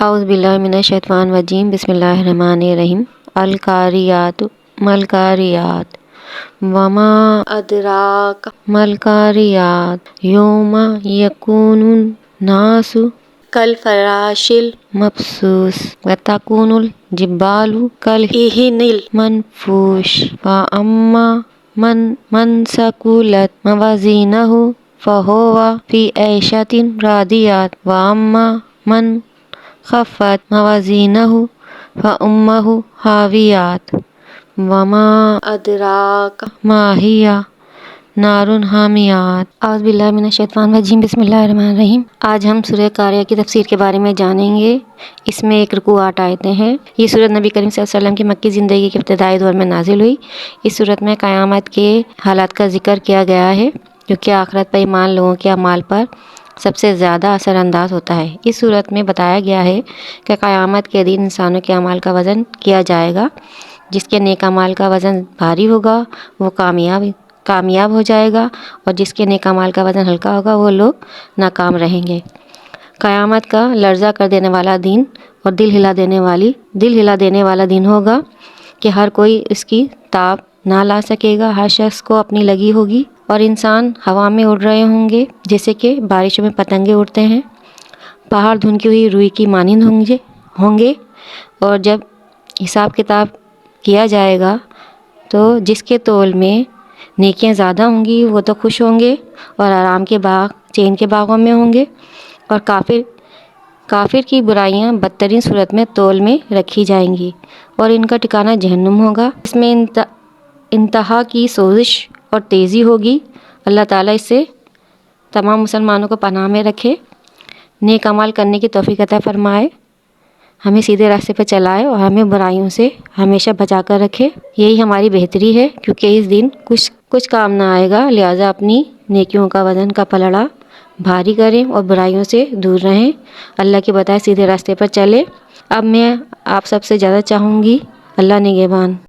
اعوذ باللہ من الشیطان الرجیم بسم اللہ الرحمن الرحیم القاریات ملقاریات وما ادراک ملقاریات یوم یکون الناس کالفراش المبثوث وتکون الجبال کالعہن المنفوش فاما من ثقلت موازینہ فہو فی عیشۃ راضیہ واما من خفت موازینہ فأمہ ہاویہ وما ادراک ما ہی نار حامیہ۔ اعوذ باللہ من الشیطان الرجیم بسم اللہ الرحمن الرحیم۔ آج ہم سورہ قاریہ کی تفسیر کے بارے میں جانیں گے۔ اس میں 1 رکوع 8 آیتیں ہیں۔ یہ سورت نبی کریم صلی اللہ علیہ وسلم کی مکی زندگی کے ابتدائی دور میں نازل ہوئی۔ اس سورت میں قیامت کے حالات کا ذکر کیا گیا ہے جو کہ آخرت پر ایمان لوگوں کے اعمال پر سب سے زیادہ اثر انداز ہوتا ہے۔ اس صورت میں بتایا گیا ہے کہ قیامت کے دن انسانوں کے اعمال کا وزن کیا جائے گا۔ جس کے نیک اعمال کا وزن بھاری ہوگا وہ کامیاب ہو جائے گا، اور جس کے نیک اعمال کا وزن ہلکا ہوگا وہ لوگ ناکام رہیں گے۔ قیامت کا لرزہ کر دینے والا دن اور دل ہلا دینے والا دن ہوگا کہ ہر کوئی اس کی تاب نہ لا سکے گا۔ ہر شخص کو اپنی لگی ہوگی اور انسان ہوا میں اڑ رہے ہوں گے جیسے کہ بارشوں میں پتنگیں اڑتے ہیں۔ پہاڑ دھنکی ہوئی روئی کی مانند ہوں گے، اور جب حساب کتاب کیا جائے گا تو جس کے تول میں نیکیاں زیادہ ہوں گی وہ تو خوش ہوں گے اور آرام کے باغ چین کے باغوں میں ہوں گے، اور کافر کی برائیاں بدترین صورت میں تول میں رکھی جائیں گی اور ان کا ٹھکانہ جہنم ہوگا۔ اس میں انتہا کی سوزش اور تیزی ہوگی۔ اللہ تعالیٰ اس سے تمام مسلمانوں کو پناہ میں رکھے، نیک اعمال کرنے کی توفیق عطا فرمائے، ہمیں سیدھے راستے پر چلائے اور ہمیں برائیوں سے ہمیشہ بچا کر رکھے۔ یہی ہماری بہتری ہے کیونکہ اس دن کچھ کام نہ آئے گا، لہٰذا اپنی نیکیوں کا وزن کا پلڑا بھاری کریں اور برائیوں سے دور رہیں، اللہ کے بتائے سیدھے راستے پر چلیں۔ اب میں آپ سب سے زیادہ چاہوں گی اللہ نگہبان۔